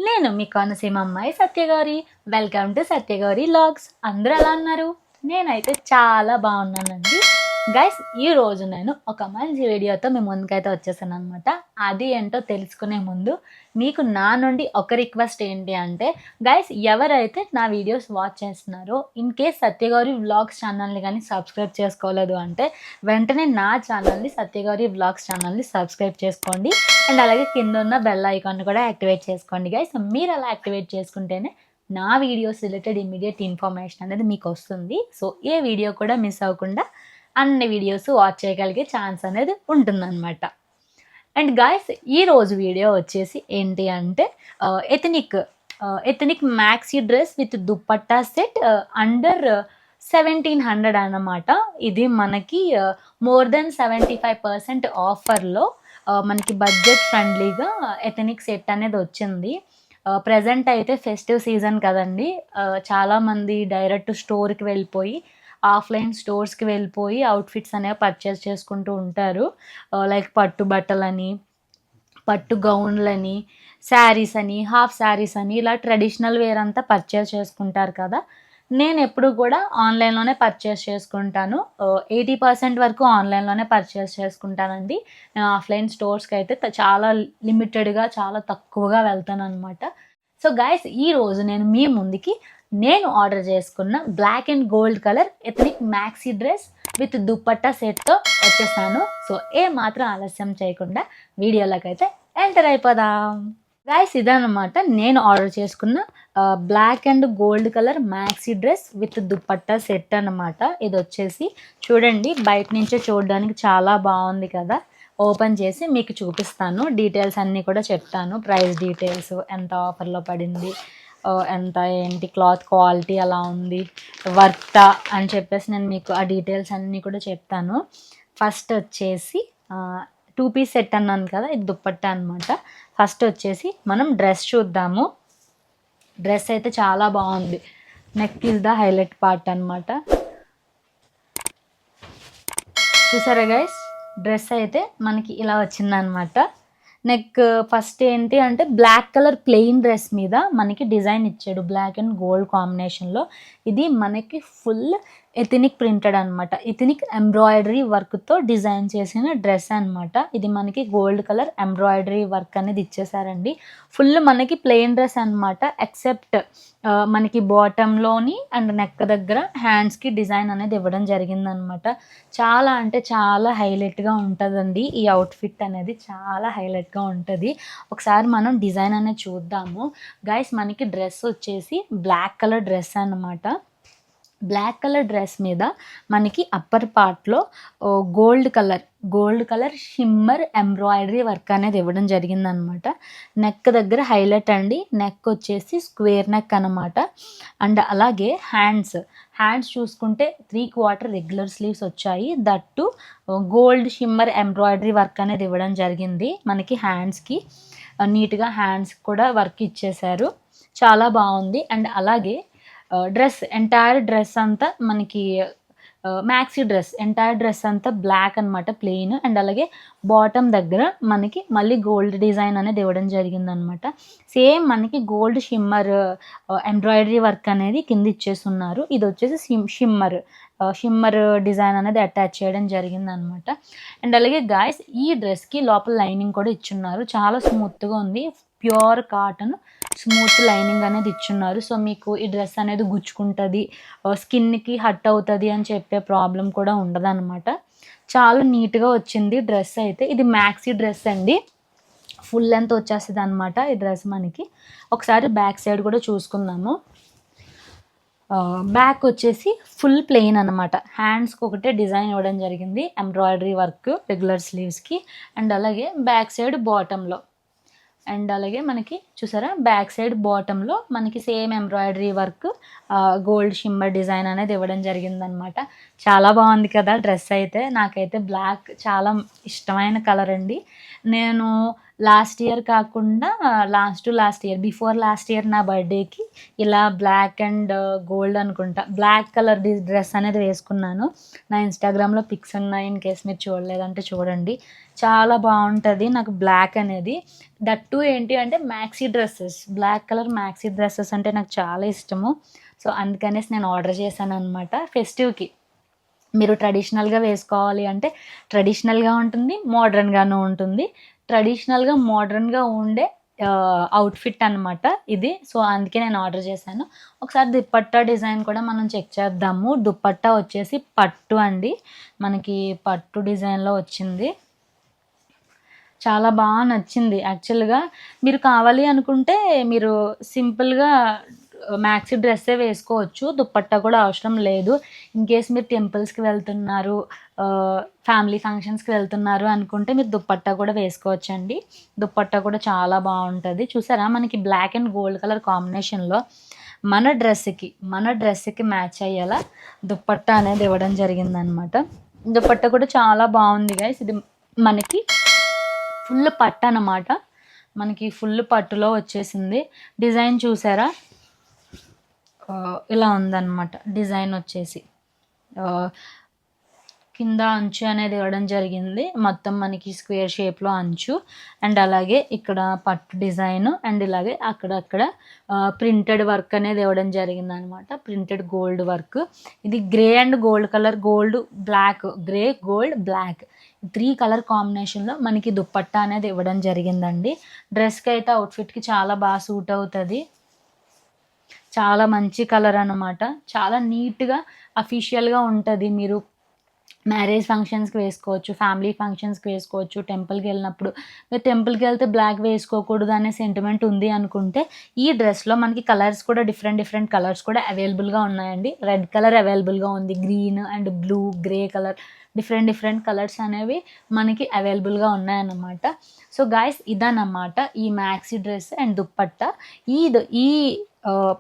నేను మీ కోనసీమ అమ్మాయి Satyagowri. Welcome to Satyagowri vlogs. అందరూ ఎలా ఉన్నారు? నేనైతే చాలా బాగున్నానండి. గైస్, ఈరోజు నేను ఒక మంచి వీడియోతో మీ ముందుకైతే వచ్చేసాను అనమాట. అది ఏంటో తెలుసుకునే ముందు మీకు నా నుండి ఒక రిక్వెస్ట్ ఏంటి అంటే, గైస్ ఎవరైతే నా వీడియోస్ వాచ్ చేస్తున్నారో, ఇన్ కేస్ సత్యగౌరి వ్లాగ్స్ ఛానల్ని కానీ సబ్స్క్రైబ్ చేసుకోలేదు అంటే వెంటనే నా ఛానల్ని సత్యగౌరి వ్లాగ్స్ ఛానల్ని సబ్స్క్రైబ్ చేసుకోండి. అండ్ అలాగే కింద ఉన్న బెల్ ఐకాన్ కూడా యాక్టివేట్ చేసుకోండి గైస్. మీరు అలా యాక్టివేట్ చేసుకుంటేనే నా వీడియోస్ రిలేటెడ్ ఇమీడియట్ ఇన్ఫర్మేషన్ అనేది మీకు వస్తుంది. సో ఏ వీడియో కూడా మిస్ అవ్వకుండా అన్ని వీడియోస్ వాచ్ చేయగలిగే ఛాన్స్ అనేది ఉంటుందన్నమాట. అండ్ గాయస్, ఈరోజు వీడియో వచ్చేసి ఏంటి అంటే ethnic maxi dress with dupatta set under 1700 అన్నమాట. ఇది మనకి మోర్ దెన్ 75% ఆఫర్లో మనకి బడ్జెట్ ఫ్రెండ్లీగా ఎథనిక్ సెట్ అనేది వచ్చింది. ప్రజెంట్ అయితే ఫెస్టివ్ సీజన్ కదండి. చాలామంది డైరెక్ట్ స్టోర్కి వెళ్ళిపోయి ఆఫ్లైన్ స్టోర్స్కి వెళ్ళిపోయి అవుట్ఫిట్స్ అనేవి పర్చేస్ చేసుకుంటూ ఉంటారు. లైక్ పట్టు బట్టలని, పట్టు గౌన్లని, శారీస్ అని, హాఫ్ శారీస్ అని, ఇలా ట్రెడిషనల్ వేర్ అంతా పర్చేస్ చేసుకుంటారు కదా. నేను ఎప్పుడు కూడా ఆన్లైన్లోనే పర్చేస్ చేసుకుంటాను. 80% వరకు ఆన్లైన్లోనే పర్చేస్ చేసుకుంటానండి. నేను ఆఫ్లైన్ స్టోర్స్కి అయితే చాలా లిమిటెడ్గా, చాలా తక్కువగా వెళ్తాను అనమాట. సో గైస్, ఈరోజు నేను మీ ముందుకి నేను ఆర్డర్ చేసుకున్న black and gold colour ethnic maxi dress with dupatta సెట్తో వచ్చేసాను. సో ఏ మాత్రం ఆలస్యం చేయకుండా వీడియోలోకి అయితే ఎంటర్ అయిపోదాం. గైస్, ఇదన్నమాట నేను ఆర్డర్ చేసుకున్న black and gold colour maxi dress with dupatta set అన్నమాట. ఇది వచ్చేసి చూడండి, బయట నుంచే చూడడానికి చాలా బాగుంది కదా. ఓపెన్ చేసి మీకు చూపిస్తాను, డీటెయిల్స్ అన్నీ కూడా చెప్తాను. ప్రైస్ డీటెయిల్స్, ఎంత ఆఫర్లో పడింది, ఎంత ఏంటి, క్లాత్ క్వాలిటీ ఎలా ఉంది, వర్తా అని చెప్పేసి నేను మీకు ఆ డీటెయిల్స్ అన్నీ కూడా చెప్తాను. ఫస్ట్ వచ్చేసి 2 పీస్ సెట్ అన్నాను కదా, ఇది దుప్పట్టా అనమాట. ఫస్ట్ వచ్చేసి మనం డ్రెస్ చూద్దాము. డ్రెస్ అయితే చాలా బాగుంది. Neck is the highlight part అనమాట. చూసారా గైస్, డ్రెస్ అయితే మనకి ఇలా వచ్చిందనమాట. నెక్ ఫస్ట్ ఏంటి అంటే బ్లాక్ కలర్ ప్లెయిన్ డ్రెస్ మీద మనకి డిజైన్ ఇచ్చాడు, బ్లాక్ అండ్ గోల్డ్ కాంబినేషన్లో. ఇది మనకి ఫుల్ ఎథనిక్ ప్రింటెడ్ అనమాట. ఎథనిక్ ఎంబ్రాయిడరీ వర్క్తో డిజైన్ చేసిన డ్రెస్ అనమాట. ఇది మనకి గోల్డ్ కలర్ ఎంబ్రాయిడరీ వర్క్ అనేది ఇచ్చేసారండి. ఫుల్ మనకి ప్లెయిన్ డ్రెస్ అనమాట, ఎక్సెప్ట్ మనకి బాటంలోని అండ్ నెక్ దగ్గర హ్యాండ్స్కి డిజైన్ అనేది ఇవ్వడం జరిగిందనమాట. చాలా అంటే చాలా హైలైట్గా ఉంటుందండి. ఈ అవుట్ఫిట్ అనేది చాలా హైలైట్గా ఉంటుంది. ఒకసారి మనం డిజైన్ అనేది చూద్దాము. గైస్, మనకి డ్రెస్ వచ్చేసి బ్లాక్ కలర్ డ్రెస్ అనమాట. బ్లాక్ కలర్ డ్రెస్ మీద మనకి అప్పర్ పార్ట్లో gold colour shimmer embroidery work అనేది ఇవ్వడం జరిగిందనమాట. నెక్ దగ్గర హైలైట్ అండి. నెక్ వచ్చేసి స్క్వేర్ నెక్ అనమాట. అండ్ అలాగే హ్యాండ్స్ చూసుకుంటే 3/4 రెగ్యులర్ స్లీవ్స్ వచ్చాయి. That gold shimmer embroidery work అనేది ఇవ్వడం జరిగింది. మనకి హ్యాండ్స్కి నీట్గా హ్యాండ్స్ కూడా వర్క్ ఇచ్చేశారు, చాలా బాగుంది. అండ్ అలాగే ఎంటైర్ డ్రెస్ అంతా మనకి మ్యాక్సీ డ్రెస్, ఎంటైర్ డ్రెస్ అంతా బ్లాక్ అనమాట, ప్లెయిన్. అండ్ అలాగే బాటమ్ దగ్గర మనకి మళ్ళీ గోల్డ్ డిజైన్ అనేది ఇవ్వడం జరిగిందనమాట. సేమ్ మనకి గోల్డ్ షిమ్మర్ ఎంబ్రాయిడరీ వర్క్ అనేది కింద ఇచ్చేస్తున్నారు. ఇది వచ్చేసి షిమ్మర్ డిజైన్ అనేది అటాచ్ చేయడం జరిగిందనమాట. అండ్ అలాగే గాయస్, ఈ డ్రెస్కి లోపల లైనింగ్ కూడా ఇచ్చున్నారు. చాలా స్మూత్గా ఉంది, ప్యూర్ కాటన్ స్మూత్ లైనింగ్ అనేది ఇచ్చున్నారు. సో మీకు ఈ డ్రెస్ అనేది గుచ్చుకుంటుంది, స్కిన్కి హట్ అవుతుంది అని చెప్పే ప్రాబ్లం కూడా ఉండదన్నమాట. చాలా నీట్గా వచ్చింది డ్రెస్ అయితే. ఇది మ్యాక్సీ డ్రెస్ అండి, ఫుల్ లెంత్ వచ్చేస్తుంది అనమాట ఈ డ్రెస్ మనకి. ఒకసారి బ్యాక్ సైడ్ కూడా చూసుకుందాము. బ్యాక్ వచ్చేసి ఫుల్ ప్లెయిన్ అనమాట. హ్యాండ్స్కి ఒకటే డిజైన్ ఇవ్వడం జరిగింది, ఎంబ్రాయిడరీ వర్క్ రెగ్యులర్ స్లీవ్స్కి. అండ్ అలాగే బ్యాక్ సైడ్ బాటంలో, అండ్ అలాగే మనకి చూసారా బ్యాక్ సైడ్ బాటంలో మనకి same embroidery work gold shimmer design అనేది ఇవ్వడం జరిగిందనమాట. చాలా బాగుంది కదా డ్రెస్ అయితే. నాకైతే బ్లాక్ చాలా ఇష్టమైన కలర్ అండి. నేను లాస్ట్ ఇయర్ కాకుండా last year before last year నా బర్త్డేకి ఇలా బ్లాక్ అండ్ గోల్డ్ అనుకుంటా బ్లాక్ కలర్ డ్రెస్ అనేది వేసుకున్నాను. నా ఇన్స్టాగ్రామ్లో పిక్స్ ఉన్నాయి, ఇన్ కేస్ మీరు చూడలేదంటే చూడండి. చాలా బాగుంటుంది నాకు బ్లాక్ అనేది. దట్టు ఏంటి అంటే maxi dresses, black colour maxi dresses అంటే నాకు చాలా ఇష్టము. సో అందుకనేసి నేను ఆర్డర్ చేశాను అనమాట. ఫెస్టివ్కి మీరు ట్రెడిషనల్గా వేసుకోవాలి అంటే ట్రెడిషనల్గా ఉంటుంది, మోడ్రన్గాను ఉంటుంది. ట్రెడిషనల్గా మోడ్రన్గా ఉండే అవుట్ఫిట్ అనమాట ఇది. సో అందుకే నేను ఆర్డర్ చేశాను. ఒకసారి దుప్పట్టా డిజైన్ కూడా మనం చెక్ చేద్దాము. దుప్పట్టా వచ్చేసి పట్టు అండి, మనకి పట్టు డిజైన్లో వచ్చింది. చాలా బాగా నచ్చింది యాక్చువల్గా. మీరు కావాలి అనుకుంటే మీరు సింపుల్గా మ్యాక్సీ డ్రెస్సే వేసుకోవచ్చు, దుప్పట్టా కూడా అవసరం లేదు. ఇన్ కేస్ మీరు టెంపుల్స్కి వెళ్తున్నారు, ఫ్యామిలీ ఫంక్షన్స్కి వెళ్తున్నారు అనుకుంటే మీరు దుప్పట్టా కూడా వేసుకోవచ్చండి. దుప్పట్టా కూడా చాలా బాగుంటుంది. చూసారా మనకి బ్లాక్ అండ్ గోల్డ్ కలర్ కాంబినేషన్లో మన డ్రెస్కి మ్యాచ్ అయ్యేలా దుప్పట్టా అనేది ఇవ్వడం జరిగిందనమాట. దుప్పట్టా కూడా చాలా బాగుంది గైస్. ఇది మనకి ఫుల్ పట్టు అన్నమాట, మనకి ఫుల్ పట్టులో వచ్చేసింది. డిజైన్ చూసారా, ఇలా ఉందన్నమాట డిజైన్ వచ్చేసి. కింద అంచు అనేది ఇవ్వడం జరిగింది, మొత్తం మనకి స్క్వేర్ షేప్లో అంచు. అండ్ అలాగే ఇక్కడ పట్టు డిజైన్, అండ్ ఇలాగే అక్కడక్కడ ప్రింటెడ్ వర్క్ అనేది ఇవ్వడం జరిగింది అనమాట, ప్రింటెడ్ గోల్డ్ వర్క్. ఇది grey and gold colour, gold black, grey gold black 3 colour కాంబినేషన్లో మనకి దుప్పట్టా అనేది ఇవ్వడం జరిగిందండి. డ్రెస్కి అయితే అవుట్ఫిట్కి చాలా బాగా సూట్ అవుతుంది. చాలా మంచి కలర్ అనమాట, చాలా నీట్గా అఫీషియల్గా ఉంటుంది. మీరు మ్యారేజ్ ఫంక్షన్స్కి వేసుకోవచ్చు, ఫ్యామిలీ ఫంక్షన్స్కి వేసుకోవచ్చు. టెంపుల్కి వెళ్ళినప్పుడు మీరు టెంపుల్కి వెళ్తే బ్లాక్ వేసుకోకూడదు అనే సెంటిమెంట్ ఉంది అనుకుంటే ఈ డ్రెస్లో మనకి కలర్స్ కూడా డిఫరెంట్ కలర్స్ కూడా అవైలబుల్గా ఉన్నాయండి. రెడ్ కలర్ అవైలబుల్గా ఉంది, green and blue, grey colour, different colours అనేవి మనకి అవైలబుల్గా ఉన్నాయన్నమాట. సో గాయస్ ఇదన్నమాట ఈ మ్యాక్సీ డ్రెస్ అండ్ దుప్పట్టా. ఈ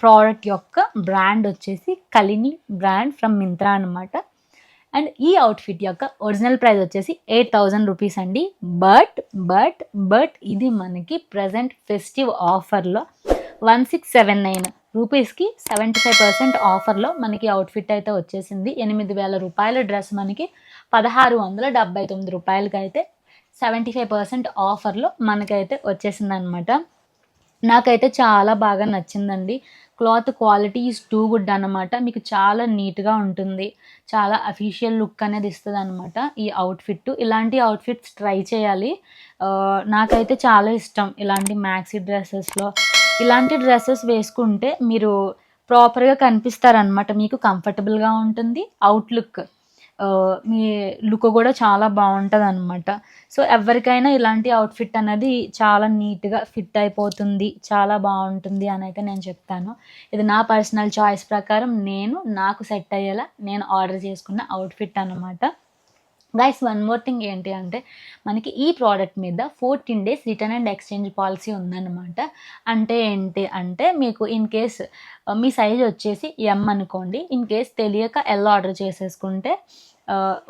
ప్రోడక్ట్ యొక్క బ్రాండ్ వచ్చేసి కలిని బ్రాండ్ ఫ్రమ్ మింత్రా అనమాట. అండ్ ఈ అవుట్ఫిట్ యొక్క ఒరిజినల్ ప్రైస్ వచ్చేసి 8,000 రూపీస్ అండి. బట్ ఇది మనకి ప్రజెంట్ ఫెస్టివ్ ఆఫర్లో 1679 రూపీస్కి 75% ఆఫర్లో మనకి అవుట్ఫిట్ అయితే వచ్చేసింది. 8,000 రూపాయల డ్రెస్ మనకి 1,679 రూపాయలకి అయితే 75% ఆఫర్లో మనకైతే వచ్చేసింది అనమాట. నాకైతే చాలా బాగా నచ్చిందండి. Cloth quality is too good అనమాట. మీకు చాలా నీట్గా ఉంటుంది, చాలా అఫీషియల్ లుక్ అనేది ఇస్తుంది అనమాట ఈ అవుట్ఫిట్. ఇలాంటి అవుట్ఫిట్స్ ట్రై చేయాలి. నాకైతే చాలా ఇష్టం ఇలాంటి మ్యాక్సీ డ్రెస్సెస్లో. ఇలాంటి డ్రెస్సెస్ వేసుకుంటే మీరు ప్రాపర్గా కనిపిస్తారనమాట, మీకు కంఫర్టబుల్గా ఉంటుంది, అవుట్లుక్ మీ లుక్ కూడా చాలా బాగుంటుంది అనమాట. సో ఎవరికైనా ఇలాంటి అవుట్ఫిట్ అనేది చాలా నీట్గా ఫిట్ అయిపోతుంది, చాలా బాగుంటుంది అని అయితే నేను చెప్తాను. ఇది నా పర్సనల్ చాయిస్ ప్రకారం నాకు సెట్ అయ్యేలా నేను ఆర్డర్ చేసుకున్న అవుట్ఫిట్ అనమాట. గైస్ వన్ మోర్ థింగ్ ఏంటి అంటే మనకి ఈ ప్రోడక్ట్ మీద 14 days return and exchange policy ఉందన్నమాట. అంటే ఏంటి అంటే మీకు ఇన్ కేస్ మీ సైజ్ వచ్చేసి ఎం అనుకోండి, ఇన్ కేస్ తెలియక ఎల్ ఆర్డర్ చేసేసుకుంటే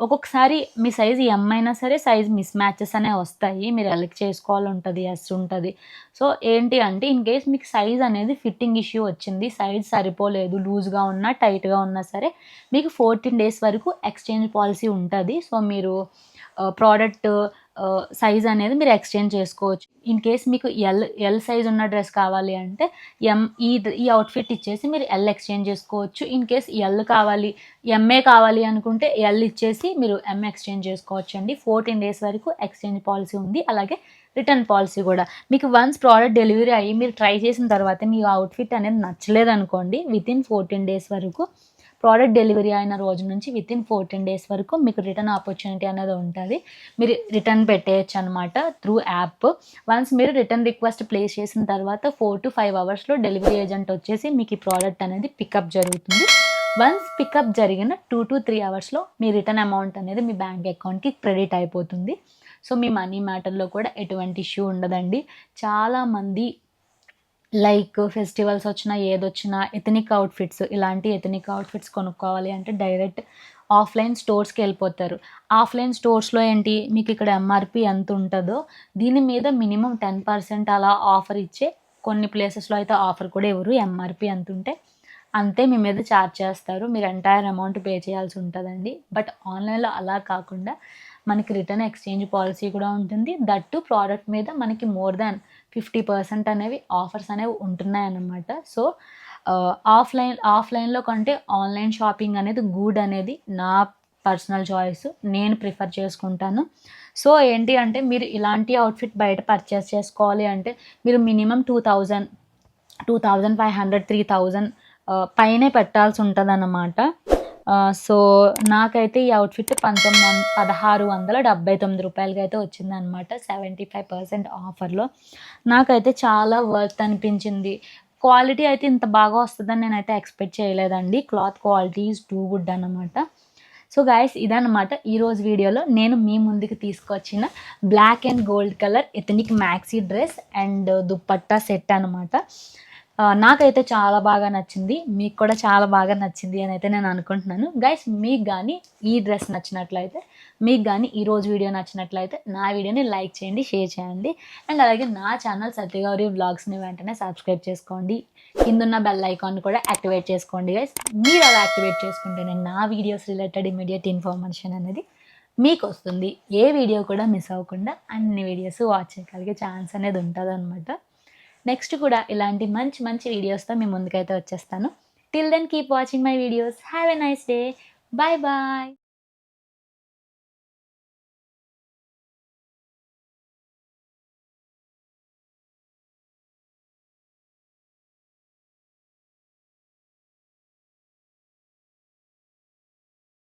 ఒక్కొక్కసారి మీ సైజ్ ఎం అయినా సరే సైజ్ మిస్ మ్యాచెస్ అనేవి వస్తాయి, మీరు ఎల్కి చేసుకోవాలి ఉంటుంది, ఎస్ ఉంటుంది. సో ఏంటి అంటే ఇన్ కేస్ మీకు సైజ్ అనేది ఫిట్టింగ్ ఇష్యూ వచ్చింది, సైజ్ సరిపోలేదు, లూజ్గా ఉన్నా టైట్గా ఉన్నా సరే మీకు 14 days వరకు ఎక్స్చేంజ్ పాలసీ ఉంటుంది. సో మీరు ప్రోడక్ట్ సైజ్ అనేది మీరు ఎక్స్చేంజ్ చేసుకోవచ్చు. ఇన్ కేస్ మీకు ఎల్ సైజ్ ఉన్న డ్రెస్ కావాలి అంటే ఈ అవుట్ఫిట్ ఇచ్చేసి మీరు ఎల్ ఎక్స్చేంజ్ చేసుకోవచ్చు. ఇన్ కేస్ ఎంఏ కావాలి అనుకుంటే ఎల్ ఇచ్చేసి మీరు ఎం ఎక్స్చేంజ్ చేసుకోవచ్చు అండి. 14 days వరకు ఎక్స్చేంజ్ పాలసీ ఉంది, అలాగే రిటర్న్ పాలసీ కూడా. మీకు వన్స్ ప్రోడక్ట్ డెలివరీ అయ్యి మీరు ట్రై చేసిన తర్వాత మీ అవుట్ఫిట్ అనేది నచ్చలేదు అనుకోండి, వితిన్ 14 days వరకు, ప్రోడక్ట్ డెలివరీ అయిన రోజు నుంచి వితిన్ 14 days వరకు మీకు రిటర్న్ ఆపర్చునిటీ అనేది ఉంటుంది. మీరు రిటర్న్ పెట్టేయచ్చు అనమాట త్రూ యాప్. వన్స్ మీరు రిటర్న్ రిక్వెస్ట్ ప్లేస్ చేసిన తర్వాత 4 to 5 hours డెలివరీ ఏజెంట్ వచ్చేసి మీకు ఈ ప్రోడక్ట్ అనేది పికప్ జరుగుతుంది. వన్స్ పికప్ జరిగిన 2 to 3 hours me return amount అనేది మీ బ్యాంక్ అకౌంట్కి క్రెడిట్ అయిపోతుంది. సో మీ మనీ మ్యాటర్లో కూడా ఎటువంటి ఇష్యూ ఉండదండి. చాలామంది లైక్ ఫెస్టివల్స్ వచ్చినా ఏదొచ్చినా ఇలాంటి ఎథనిక్ అవుట్ఫిట్స్ కొనుక్కోవాలి అంటే డైరెక్ట్ ఆఫ్లైన్ స్టోర్స్కి వెళ్ళిపోతారు. ఆఫ్లైన్ స్టోర్స్లో ఏంటి మీకు ఇక్కడ ఎంఆర్పి ఎంత ఉంటుందో దీని మీద మినిమం 10% అలా ఆఫర్ ఇచ్చే, కొన్ని ప్లేసెస్లో అయితే ఆఫర్ కూడా ఇవ్వరు. ఎంఆర్పి ఎంత ఉంటే అంతే మీ మీద ఛార్జ్ చేస్తారు. మీరు ఎంటైర్ అమౌంట్ పే చేయాల్సి ఉంటుందండి. బట్ ఆన్లైన్లో అలా కాకుండా మనకి రిటర్న్ ఎక్స్చేంజ్ పాలసీ కూడా ఉంటుంది. దట్టు ప్రోడక్ట్ మీద మనకి మోర్ దాన్ 50% అనేవి ఆఫర్స్ అనేవి ఉంటున్నాయన్నమాట. సో ఆఫ్లైన్లో కంటే ఆన్లైన్ షాపింగ్ అనేది గుడ్ అనేది నా పర్సనల్ చాయిస్. నేను ప్రిఫర్ చేసుకుంటాను. సో ఏంటి అంటే మీరు ఇలాంటి అవుట్ఫిట్ బయట పర్చేస్ చేసుకోవాలి అంటే మీరు మినిమం 2000, 2500, 3000 పైనే పెట్టాల్సి ఉంటుందన్నమాట. సో నాకైతే ఈ అవుట్ఫిట్ 1679 రూపాయలకి అయితే వచ్చిందనమాట, 75% ఆఫర్లో. నాకైతే చాలా వర్త్ అనిపించింది. క్వాలిటీ అయితే ఇంత బాగా వస్తుందని నేనైతే ఎక్స్పెక్ట్ చేయలేదండి. Cloth quality is too good అన్నమాట. సో గైస్ ఇదన్నమాట ఈరోజు వీడియోలో నేను మీ ముందుకు తీసుకొచ్చిన black and gold colour ethnic maxi dress and dupatta set అనమాట. నాకైతే చాలా బాగా నచ్చింది. మీకు కూడా చాలా బాగా నచ్చింది అని అయితే నేను అనుకుంటున్నాను. గైస్ మీకు కానీ ఈ డ్రెస్ నచ్చినట్లయితే, మీకు కానీ ఈరోజు వీడియో నచ్చినట్లయితే నా వీడియోని లైక్ చేయండి, షేర్ చేయండి. అండ్ అలాగే నా ఛానల్ సత్యగౌరి వ్లాగ్స్ని వెంటనే సబ్స్క్రైబ్ చేసుకోండి. కిందున్న బెల్ ఐకాన్ కూడా యాక్టివేట్ చేసుకోండి గైస్. మీరు అలా యాక్టివేట్ చేసుకుంటేనే నా వీడియోస్ రిలేటెడ్ ఇమీడియట్ ఇన్ఫర్మేషన్ అనేది మీకు వస్తుంది. ఏ వీడియో కూడా మిస్ అవ్వకుండా అన్ని వీడియోస్ వాచ్ చేయగలిగే ఛాన్స్ అనేది ఉంటుంది అనమాట. నెక్స్ట్ కూడా ఇలాంటి మంచి మంచి వీడియోస్తో మీ ముందుకైతే వచ్చేస్తాను. Till then keep watching my videos. Have a nice day. Bye bye.